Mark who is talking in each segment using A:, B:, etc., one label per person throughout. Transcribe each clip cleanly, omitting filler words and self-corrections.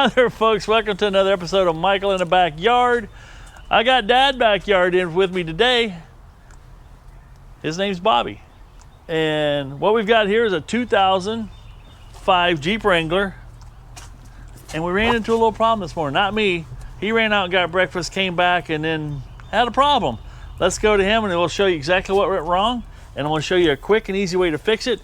A: Hi there, folks. Welcome to another episode of Michael in the Backyard. I got Dad Backyard in with me today. His name's Bobby. And what we've got here is a 2005 Jeep Wrangler. And we ran into a little problem this morning. Not me. He ran out and got breakfast, came back, and then had a problem. Let's go to him and we'll show you exactly what went wrong. And I'm going to show you a quick and easy way to fix it.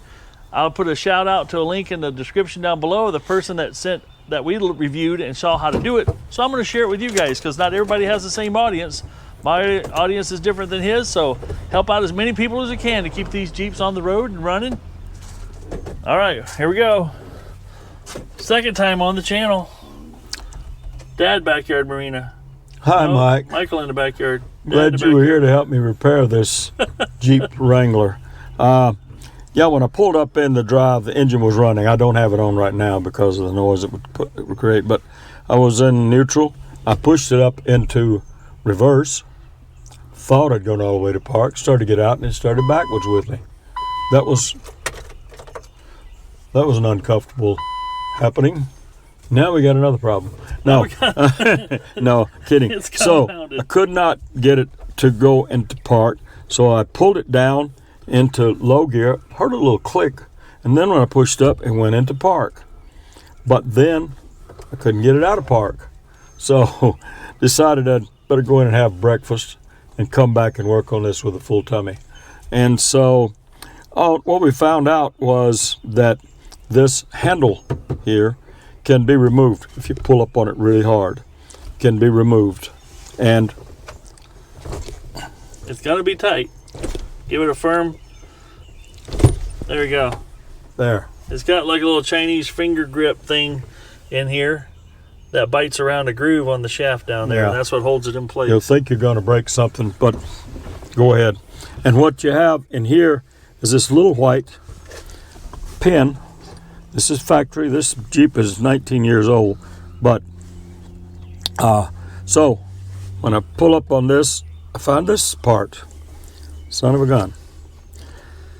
A: I'll put a shout out to a link in the description down below of the person that we reviewed and saw how to do it. So I'm going to share it with you guys because not everybody has the same audience. My audience is different than his, so help out as many people as you can to keep these Jeeps on the road and running. All right, here we go. Second time on the channel. Dad Backyard Marina.
B: Hi, Mike.
A: Michael in the Backyard.
B: Glad you were here to help me repair this Jeep Wrangler. Yeah, when I pulled up in the drive, the engine was running. I don't have it on right now because of the noise it would create, but I was in neutral. I pushed it up into reverse, thought I'd gone all the way to park, started to get out, and it started backwards with me. That was an uncomfortable happening. Now we got another problem. No, no, kidding. So I could not get it to go into park, so I pulled it down into low gear, heard a little click, and then when I pushed up, it went into park. But then I couldn't get it out of park. So decided I'd better go in and have breakfast and come back and work on this with a full tummy. And so what we found out was that this handle here can be removed if you pull up on it really hard. Can be removed. And
A: it's got to be tight. Give it a firm. There we go.
B: There.
A: It's got like a little Chinese finger grip thing in here that bites around a groove on the shaft down there. Yeah. And that's what holds it in place.
B: You'll think you're going to break something, but go ahead. And what you have in here is this little white pin. This is factory. This Jeep is 19 years old. But so when I pull up on this, I find this part. Son of a gun.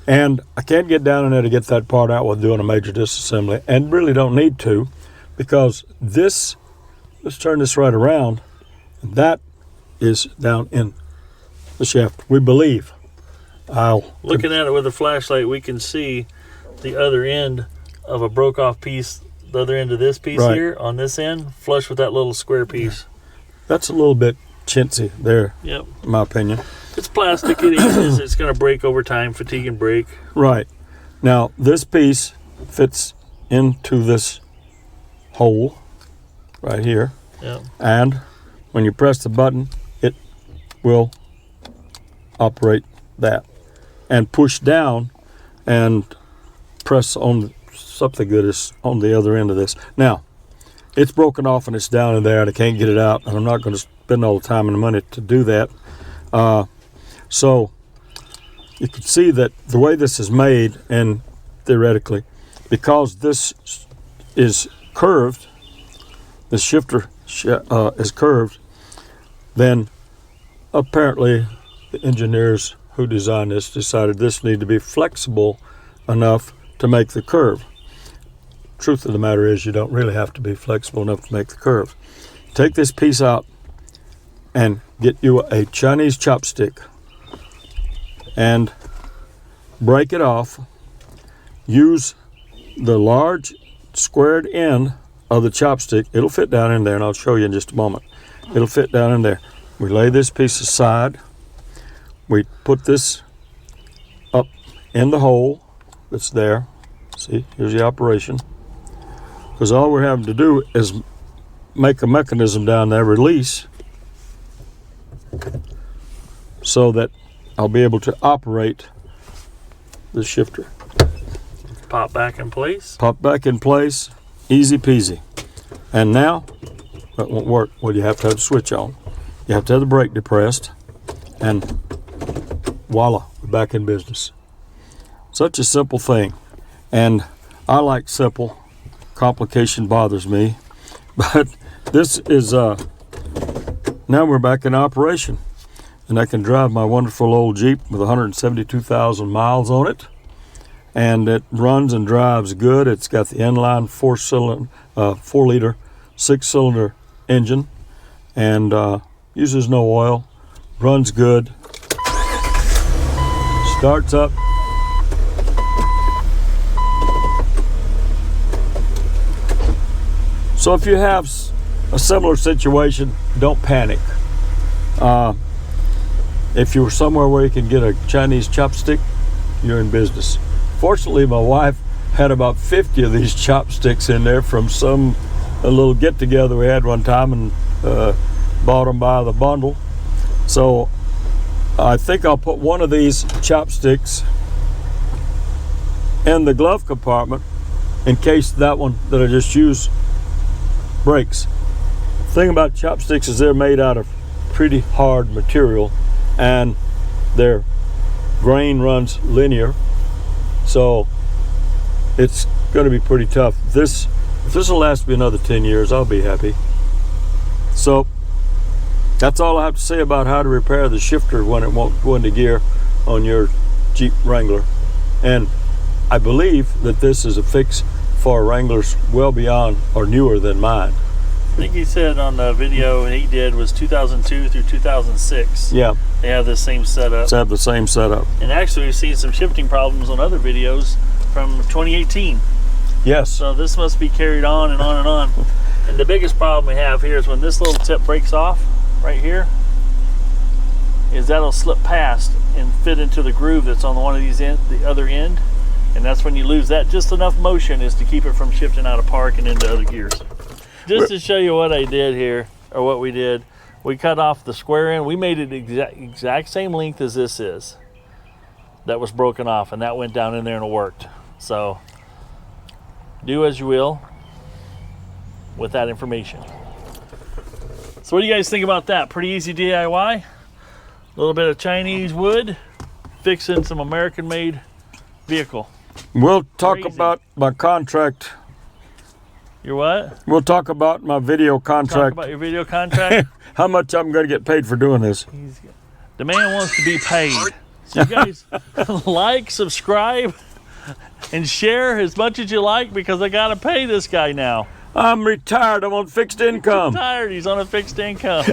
B: And I can't get down in there to get that part out with doing a major disassembly, and really don't need to, because this, let's turn this right around, and that is down in the shaft, we believe.
A: Looking at it with a flashlight, we can see the other end of a broke off piece, the other end of this piece right here on this end, flush with that little square piece.
B: That's a little bit chintzy there,
A: yep,
B: in my opinion.
A: It's plastic, it is. It's going to break over time, fatigue and break.
B: Right. Now, this piece fits into this hole right here.
A: Yep.
B: And when you press the button, it will operate that. And push down and press on something that is on the other end of this. Now, it's broken off and it's down in there and I can't get it out, and I'm not going to spend all the time and the money to do that. So you can see that the way this is made, and theoretically, because this is curved, the shifter is curved, then apparently the engineers who designed this decided this needed to be flexible enough to make the curve. Truth of the matter is, you don't really have to be flexible enough to make the curve. Take this piece out and get you a Chinese chopstick and break it off. Use the large squared end of the chopstick. It'll fit down in there, and I'll show you in just a moment. It'll fit down in there. We lay this piece aside. We put this up in the hole that's there. See, here's the operation. Because all we're having to do is make a mechanism down there release so that I'll be able to operate the shifter.
A: Pop back in place.
B: Pop back in place, easy peasy. And now, that won't work. Well, you have to have the switch on. You have to have the brake depressed, and voila, we're back in business. Such a simple thing. And I like simple. Complication bothers me. But this is, now we're back in operation. And I can drive my wonderful old Jeep with 172,000 miles on it. And it runs and drives good. It's got the inline 4-liter 6-cylinder engine, and uses no oil, runs good, starts up. So if you have a similar situation, don't panic. If you're somewhere where you can get a Chinese chopstick, you're in business. Fortunately, my wife had about 50 of these chopsticks in there from a little get-together we had one time, and bought them by the bundle. So I think I'll put one of these chopsticks in the glove compartment in case that one that I just used breaks. The thing about chopsticks is they're made out of pretty hard material, and their grain runs linear, so it's going to be pretty tough. If this will last me another 10 years, I'll be happy. So that's all I have to say about how to repair the shifter when it won't go into gear on your Jeep Wrangler. And I believe that this is a fix for Wranglers well beyond or newer than mine.
A: I think he said on the video he did was 2002 through 2006.
B: Yeah.
A: They have the same setup.
B: It's have the same setup.
A: And actually we've seen some shifting problems on other videos from 2018.
B: Yes.
A: So this must be carried on and on and on. And the biggest problem we have here is when this little tip breaks off right here, is that'll slip past and fit into the groove that's on one of these the other end. And that's when you lose that. Just enough motion is to keep it from shifting out of park and into other gears. Just to show you what I did here, or what we did, we cut off the square end. We made it exact same length as this is. That was broken off, and that went down in there and it worked. So do as you will with that information. So what do you guys think about that? Pretty easy DIY. A little bit of Chinese wood, fixing some American-made vehicle.
B: We'll talk
A: Crazy.
B: about my contract.
A: Your what?
B: We'll talk about my video
A: Talk
B: contract.
A: about your video contract.
B: How much I'm going to get paid for doing this.
A: The man wants to be paid. So you guys like, subscribe, and share as much as you like, because I gotta pay this guy now.
B: I'm retired. I'm on fixed income.
A: He's tired. He's on a fixed income.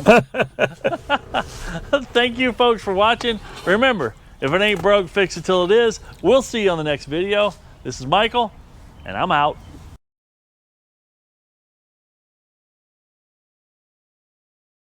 A: Thank you, folks, for watching. Remember, if it ain't broke, fix it till it is. We'll see you on the next video. This is Michael, and I'm out.